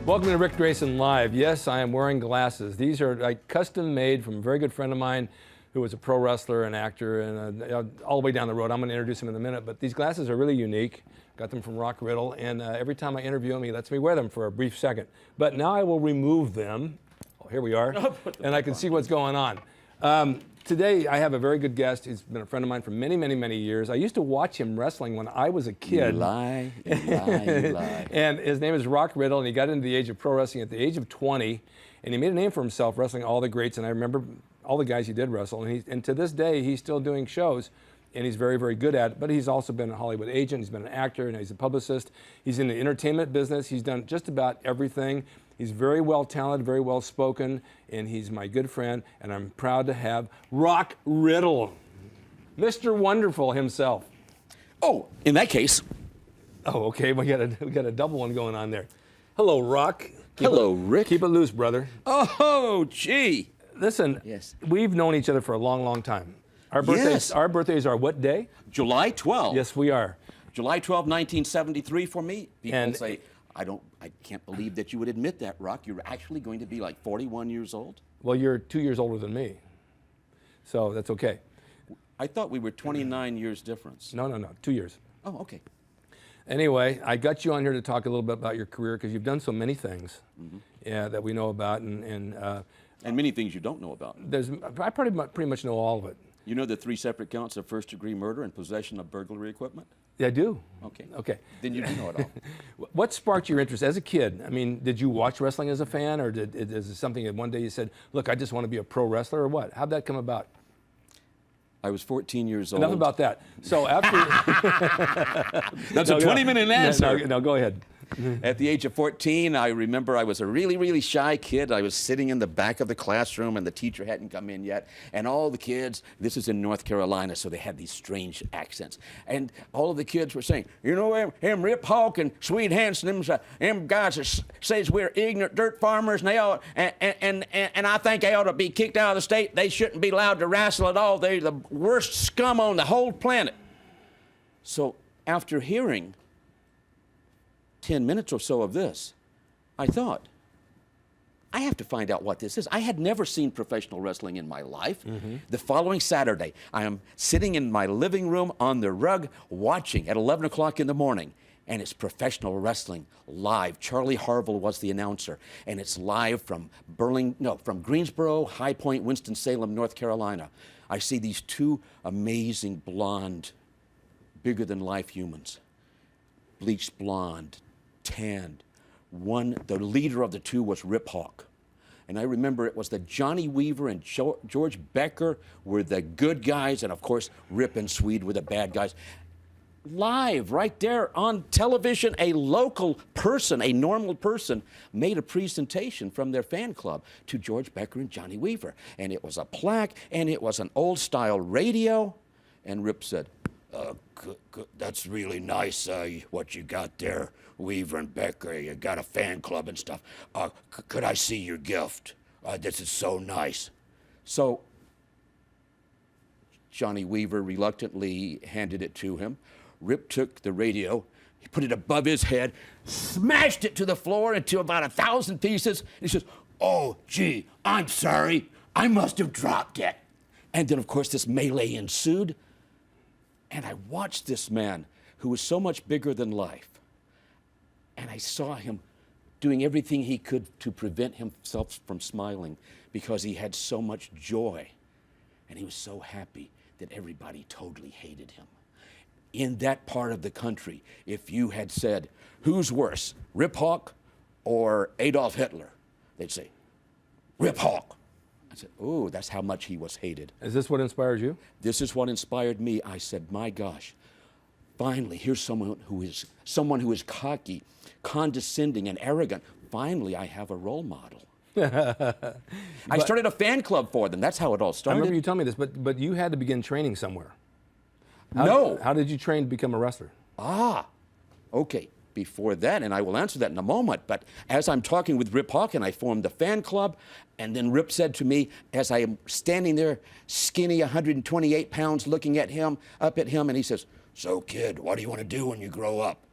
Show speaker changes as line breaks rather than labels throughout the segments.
Welcome to Ric Drasin Live. Yes, I am wearing glasses. These are like custom made from a very good friend of mine who was a pro wrestler and actor, and all the way down the road. I'm going to introduce him in a minute, but these glasses are really unique. Got them from Riddle, and every time I interview him, he lets me wear them for a brief second. But now I will remove them. Oh, here we are, and I can see what's going on. Today, I have a very good guest. He's been a friend of mine for many, many, many years. I used to watch him wrestling when I was a kid.
You lie, you lie, you lie.
And his name is Riddle, and he got into the age of pro wrestling at the age of 20, and he made a name for himself wrestling all the greats, and I remember all the guys he did wrestle, and to this day, he's still doing shows, and he's very, very good at it, but he's also been a Hollywood agent, he's been an actor, and he's a publicist. He's in the entertainment business. He's done just about everything. He's very well talented, very well spoken, and he's my good friend, and I'm proud to have Riddle, Mr. Wonderful himself.
Oh, in that case.
Oh, okay, we got a double one going on there. Hello, Rock.
Hello, Rick.
Keep it loose, brother.
Oh, gee.
Listen,
yes.
We've known each other for a long, long time. Our birthdays are what day?
July 12th.
Yes, we are.
July 12, 1973 for me. People say, I can't believe that you would admit that, Rock. You're actually going to be like 41 years old?
Well, you're 2 years older than me, so that's okay.
I thought we were 29 years difference.
No, 2 years.
Oh, okay.
Anyway, I got you on here to talk a little bit about your career because you've done so many things that we know about, and
many things you don't know about.
I pretty much know all of it.
You know the 3 separate counts of first-degree murder and possession of burglary equipment?
Yeah, I do.
Okay.
Okay.
Then you do know it all.
What sparked your interest as a kid? I mean, did you watch wrestling as a fan, or is it something that one day you said, look, I just want to be a pro wrestler, or what? How'd that come about?
I was 14 years old.
Enough about that. So after...
That's a 20-minute answer.
No, go ahead.
At the age of 14, I remember I was a really, really shy kid. I was sitting in the back of the classroom, and the teacher hadn't come in yet. And all the kids, this is in North Carolina, so they had these strange accents. And all of the kids were saying, you know, him Rip Hawk and Swede Hansen, them guys that says we're ignorant dirt farmers, and they ought, and I think they ought to be kicked out of the state. They shouldn't be allowed to wrestle at all. They're the worst scum on the whole planet. So after hearing 10 minutes or so of this, I thought, I have to find out what this is. I had never seen professional wrestling in my life. The following Saturday, I am sitting in my living room on the rug watching at 11 o'clock in the morning, and it's professional wrestling live. Charlie Harville was the announcer, and it's live from from Greensboro, High Point, Winston-Salem, North Carolina. I see these 2 amazing blonde, bigger-than-life humans, bleached blonde, tanned. The leader of the 2 was Rip Hawk. And I remember it was the Johnny Weaver and George Becker were the good guys, and of course, Rip and Swede were the bad guys. Live, right there on television, a local person, a normal person, made a presentation from their fan club to George Becker and Johnny Weaver. And it was a plaque, and it was an old-style radio. And Rip said, that's really nice, what you got there, Weaver and Becker. You got a fan club and stuff. Could I see your gift? This is so nice. So Johnny Weaver reluctantly handed it to him. Rip took the radio, he put it above his head, smashed it to the floor into about 1,000 pieces. And he says, oh, gee, I'm sorry. I must have dropped it. And then, of course, this melee ensued. And I watched this man who was so much bigger than life, and I saw him doing everything he could to prevent himself from smiling because he had so much joy, and he was so happy that everybody totally hated him. In that part of the country, if you had said, who's worse, Rip Hawk or Adolf Hitler? They'd say, Rip Hawk. I said, oh, that's how much he was hated.
Is this what inspired you?
This is what inspired me. I said, my gosh, finally, here's someone who is cocky, condescending, and arrogant. Finally, I have a role model. I started a fan club for them. That's how it all started.
I remember you telling me this, but you had to begin training somewhere. How did you train to become a wrestler?
Okay. Before that, and I will answer that in a moment, but as I'm talking with Rip Hawk, and I formed a fan club, and then Rip said to me, as I am standing there, skinny, 128 pounds, looking at him, up at him, and he says, so kid, what do you want to do when you grow up?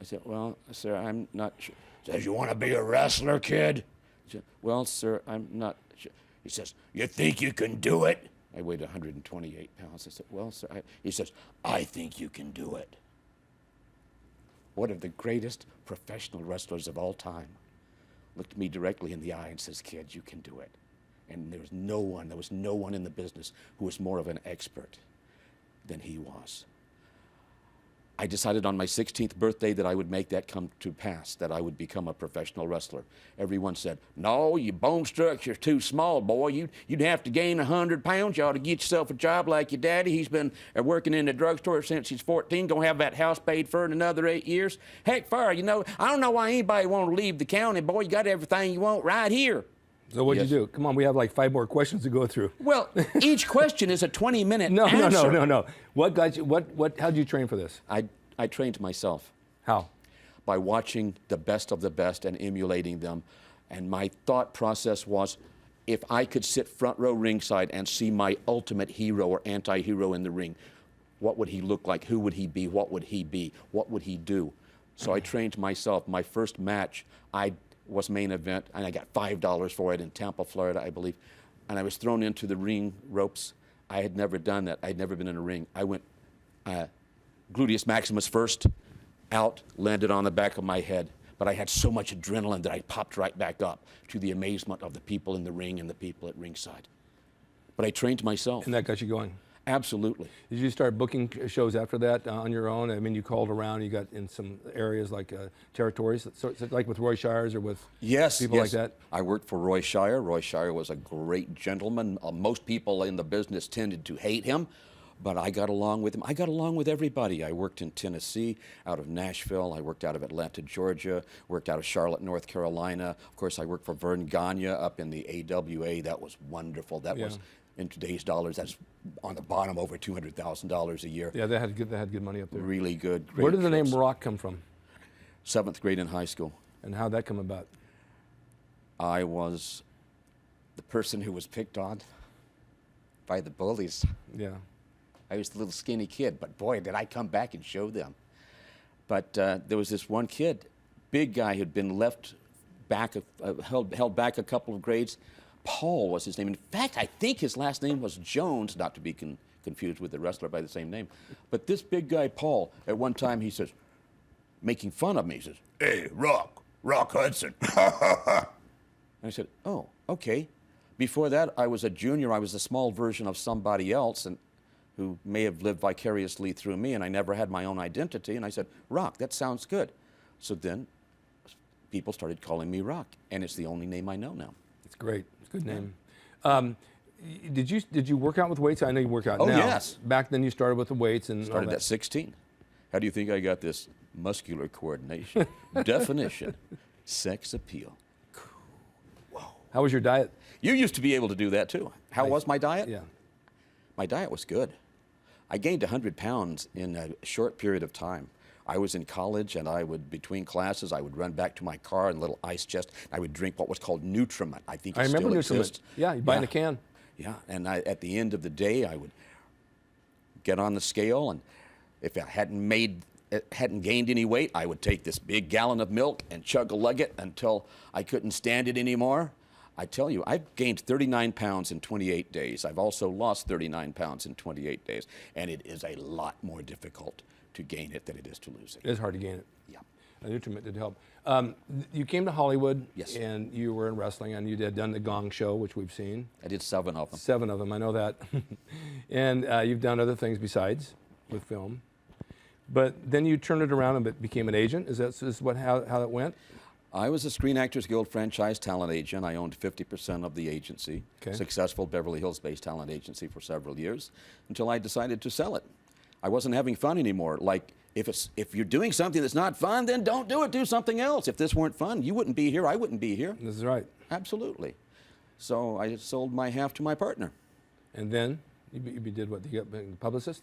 I said, well, sir, I'm not sure. He says, you want to be a wrestler, kid? I said, well, sir, I'm not sure. He says, you think you can do it? I weighed 128 pounds. I said, well, sir, he says, I think you can do it. One of the greatest professional wrestlers of all time looked me directly in the eye and says, kid, you can do it. And there was no one in the business who was more of an expert than he was. I decided on my 16th birthday that I would make that come to pass, that I would become a professional wrestler. Everyone said, no, your bone structure's too small, boy. You'd have to gain 100 pounds. You ought to get yourself a job like your daddy. He's been working in the drugstore since he's 14, gonna have that house paid for in another 8 years. Heck, fire, you know, I don't know why anybody want to leave the county, boy. You got everything you want right here.
So what'd you do? Come on, we have like 5 more questions to go through.
Well, each question is a 20-minute
No,
answer.
no. What got you, how'd you train for this?
I trained myself.
How?
By watching the best of the best and emulating them. And my thought process was, if I could sit front row ringside and see my ultimate hero or anti-hero in the ring, what would he look like? Who would he be? What would he be? What would he do? So I trained myself. My first match, I was main event, and I got $5 for it in Tampa, Florida, I believe. And I was thrown into the ring ropes. I had never done that. I'd never been in a ring. I went gluteus maximus first, out, landed on the back of my head. But I had so much adrenaline that I popped right back up, to the amazement of the people in the ring and the people at ringside. But I trained myself.
And that got you going?
Absolutely.
Did you start booking shows after that on your own? I mean, you called around, you got in some areas like territories, so like with Roy Shires or with people like that?
I worked for Roy Shire. Roy Shire was a great gentleman. Most people in the business tended to hate him, but I got along with him. I got along with everybody. I worked in Tennessee, out of Nashville. I worked out of Atlanta, Georgia. Worked out of Charlotte, North Carolina. Of course, I worked for Vern Gagne up in the AWA. That was wonderful. That was, in today's dollars, that's on the bottom over $200,000 a year.
Yeah, they had good money up there.
Really good.
Where did the name Rock come from?
7th grade in high school.
And how'd that come about?
I was the person who was picked on by the bullies.
Yeah.
I was the little skinny kid, but boy, did I come back and show them. But there was this one kid, big guy, who'd been left back, held back a couple of grades. Paul was his name. In fact, I think his last name was Jones, not to be confused with the wrestler by the same name. But this big guy, Paul, at one time he says, making fun of me, he says, hey, Rock Hudson. And I said, oh, okay. Before that, I was a junior. I was a small version of somebody else, and who may have lived vicariously through me, and I never had my own identity. And I said, Rock, that sounds good. So then people started calling me Rock, and it's the only name I know now.
It's great. It's a good name. Did you work out with weights? I know you work out now.
Oh, yes.
Back then you started with the weights and
started
all that.
at 16. How do you think I got this muscular coordination, definition, sex appeal? Whoa.
How was your diet?
You used to be able to do that too. How was my diet?
Yeah.
My diet was good. I gained 100 pounds in a short period of time. I was in college, and I would, between classes, I would run back to my car in a little ice chest. I would drink what was called Nutriment. I think it still exists.
Nutriment. Yeah, you buy in a can.
Yeah, and at the end of the day, I would get on the scale, and if I hadn't gained any weight, I would take this big gallon of milk and chug-a-lug it until I couldn't stand it anymore. I tell you, I've gained 39 pounds in 28 days. I've also lost 39 pounds in 28 days, and it is a lot more difficult to gain it than it is to lose it.
It is hard to gain it.
Yeah.
Nutriment did help. You came to Hollywood.
Yes.
And you were in wrestling, and you had done the Gong Show, which we've seen.
I did 7 of them.
7 of them, I know that. And you've done other things besides with film. But then you turned it around and became an agent. Is that how that went?
I was a Screen Actors Guild franchise talent agent. I owned 50% of the agency, successful Beverly Hills-based talent agency for several years, until I decided to sell it. I wasn't having fun anymore. Like, if you're doing something that's not fun, then don't do it. Do something else. If this weren't fun, you wouldn't be here. I wouldn't be here.
This is right.
Absolutely. So I sold my half to my partner.
And then you did what? You got a publicist?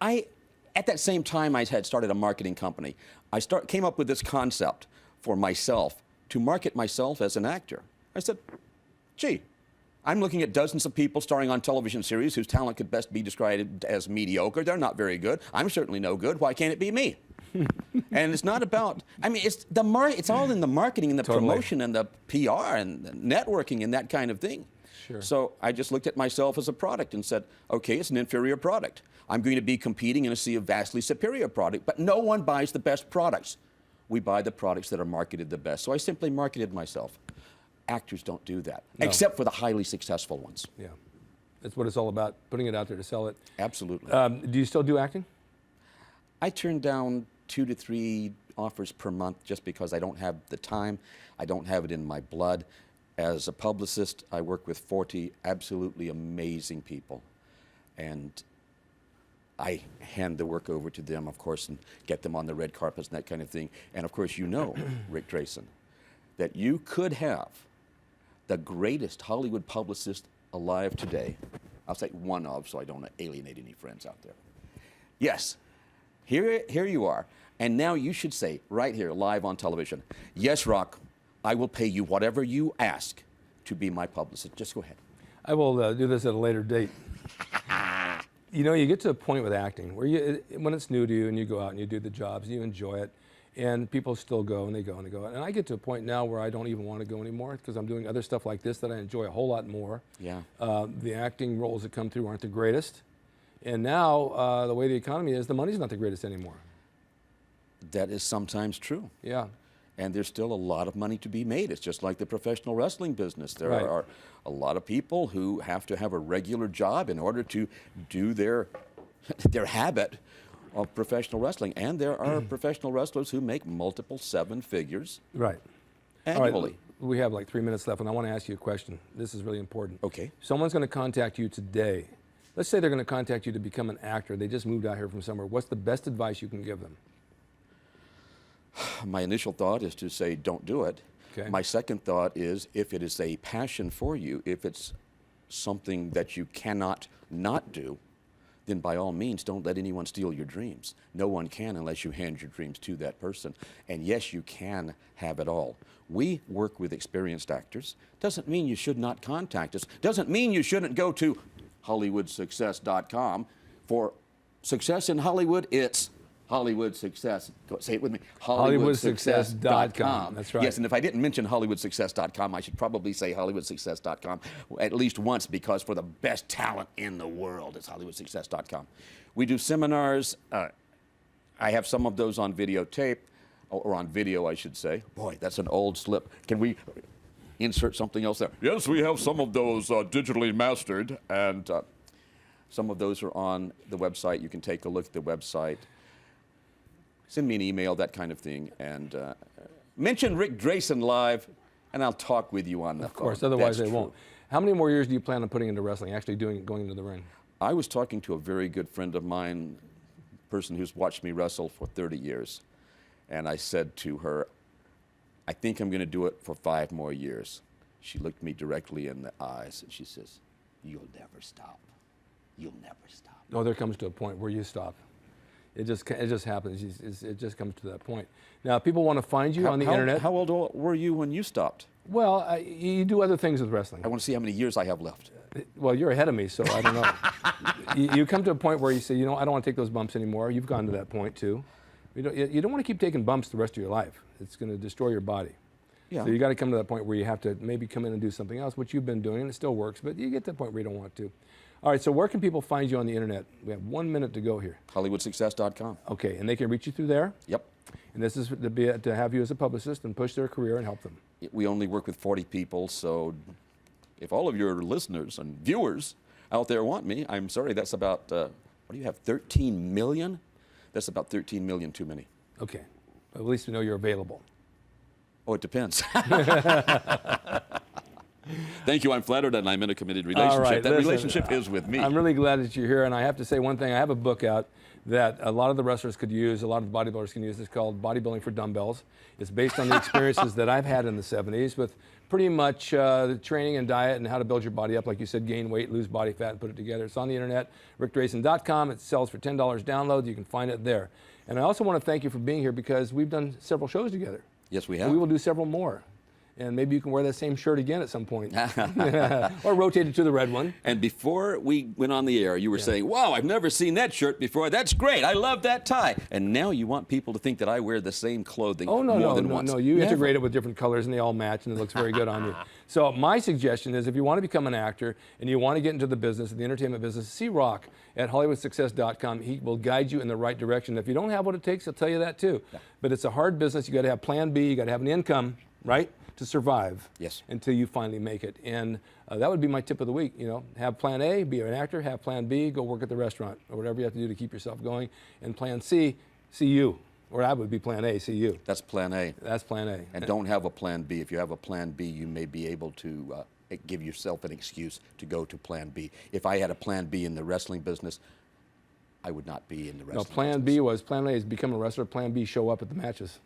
At that same time, I had started a marketing company. I came up with this concept for myself to market myself as an actor. I said, gee, I'm looking at dozens of people starring on television series whose talent could best be described as mediocre. They're not very good. I'm certainly no good. Why can't it be me? And it's not about, I mean, it's all in the marketing and the promotion and the PR and the networking and that kind of thing.
Sure.
So I just looked at myself as a product and said, okay, it's an inferior product. I'm going to be competing in a sea of vastly superior product, but no one buys the best products. We buy the products that are marketed the best. So I simply marketed myself. Actors don't do that, except for the highly successful ones.
Yeah, that's what it's all about, putting it out there to sell it.
Absolutely.
Do you still do acting?
I turn down 2 to 3 offers per month just because I don't have the time. I don't have it in my blood. As a publicist, I work with 40 absolutely amazing people. And I hand the work over to them, of course, and get them on the red carpets and that kind of thing. And of course, you know, Ric Drasin, that you could have the greatest Hollywood publicist alive today. I'll say one of, so I don't alienate any friends out there. Yes, here you are. And now you should say, right here, live on television, yes, Rock, I will pay you whatever you ask to be my publicist. Just go ahead.
I will do this at a later date. You know, you get to a point with acting where when it's new to you and you go out and you do the jobs, and you enjoy it, and people still go and they go and they go. And I get to a point now where I don't even want to go anymore because I'm doing other stuff like this that I enjoy a whole lot more.
Yeah.
The acting roles that come through aren't the greatest. And now, the way the economy is, the money's not the greatest anymore.
That is sometimes true.
Yeah.
And there's still a lot of money to be made. It's just like the professional wrestling business. There are a lot of people who have to have a regular job in order to do their habit of professional wrestling. And there are professional wrestlers who make multiple 7 figures annually.
All right, we have like 3 minutes left, and I want to ask you a question. This is really important.
Okay.
Someone's going to contact you today. Let's say they're going to contact you to become an actor. They just moved out here from somewhere. What's the best advice you can give them?
My initial thought is to say, don't do it.
Okay.
My second thought is, if it is a passion for you, if it's something that you cannot not do, then by all means, don't let anyone steal your dreams. No one can unless you hand your dreams to that person. And yes, you can have it all. We work with experienced actors. Doesn't mean you should not contact us. Doesn't mean you shouldn't go to HollywoodSuccess.com. For success in Hollywood, it's Hollywood Success. Say it with me.
HollywoodSuccess.com. That's right.
Yes, and if I didn't mention HollywoodSuccess.com, I should probably say HollywoodSuccess.com at least once, because for the best talent in the world, it's HollywoodSuccess.com. We do seminars. I have some of those on videotape, or on video, I should say. Boy, that's an old slip. Can we insert something else there? Yes, we have some of those digitally mastered, and some of those are on the website. You can take a look at the website. Send me an email, that kind of thing, and mention Ric Drasin live, and I'll talk with you on the phone.
Of course, otherwise they won't. How many more years do you plan on putting into wrestling, actually going into the ring?
I was talking to a very good friend of mine, a person who's watched me wrestle for 30 years, and I said to her, I think I'm going to do it for 5 more years. She looked me directly in the eyes, and she says, you'll never stop. You'll never stop.
Oh, there comes to a point where you stop. It just happens. It just comes to that point. Now, people want to find you on the internet.
How old were you when you stopped?
Well, you do other things with wrestling.
I want to see how many years I have left.
Well, you're ahead of me, so I don't know. You come to a point where you say, you know, I don't want to take those bumps anymore. You've gone to that point, too. You don't want to keep taking bumps the rest of your life. It's going to destroy your body. Yeah. So you got to come to that point where you have to maybe come in and do something else, which you've been doing, and it still works, but you get to the point where you don't want to. All right, so where can people find you on the internet? We have 1 minute to go here.
HollywoodSuccess.com.
Okay, and they can reach you through there?
Yep.
And this is to have you as a publicist and push their career and help them.
We only work with 40 people, so if all of your listeners and viewers out there want me, I'm sorry, that's about, what do you have, 13 million? That's about 13 million too many.
Okay, at least we know you're available.
Oh, it depends. Thank you. I'm flattered, and I'm in a committed relationship.
All right,
that
listen,
relationship is with me.
I'm really glad that you're here, and I have to say one thing. I have a book out that a lot of the wrestlers could use, a lot of the bodybuilders can use. It's called Bodybuilding for Dumbbells. It's based on the experiences that I've had in the 70s with pretty much the training and diet and how to build your body up. Like you said, gain weight, lose body fat, and put it together. It's on the internet, RicDrasin.com. It sells for $10 download. You can find it there. And I also want to thank you for being here because we've done several shows together.
Yes, we have.
And we will do several more. And maybe you can wear that same shirt again at some point. Or rotate it to the red one.
And before we went on the air, you were saying, wow, I've never seen that shirt before. That's great. I love that tie. And now you want people to think that I wear the same clothing more than once.
No. You integrate it with different colors and they all match and it looks very good on you. So my suggestion is if you want to become an actor and you want to get into the business, the entertainment business, see Rock at HollywoodSuccess.com. He will guide you in the right direction. If you don't have what it takes, he'll tell you that too. Yeah. But it's a hard business. You got to have plan B. You got to have an income, right? To survive until you finally make it. And that would be my tip of the week. You know, have plan A, be an actor, have plan B, go work at the restaurant or whatever you have to do to keep yourself going. And plan C, see you. Or that would be plan A, see you.
That's plan A.
That's plan A.
And don't have a plan B. If you have a plan B, you may be able to give yourself an excuse to go to plan B. If I had a plan B in the wrestling business, I would not be in the wrestling business.
Plan B was, plan A is become a wrestler, plan B, show up at the matches,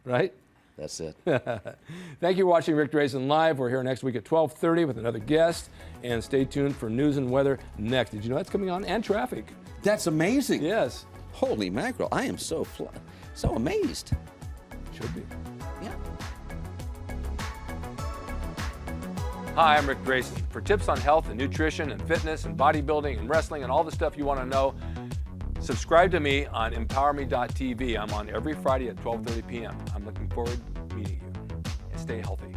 right?
That's it.
Thank you for watching Ric Drasin Live. We're here next week at 12:30 with another guest. And stay tuned for news and weather next. Did you know that's coming on? And traffic.
That's amazing.
Yes.
Holy mackerel. I am so amazed.
Should be.
Yeah.
Hi, I'm Ric Drasin. For tips on health and nutrition and fitness and bodybuilding and wrestling and all the stuff you want to know, subscribe to me on emPOWERme.tv. I'm on every Friday at 12:30 p.m. I'm looking forward to meeting you. And stay healthy.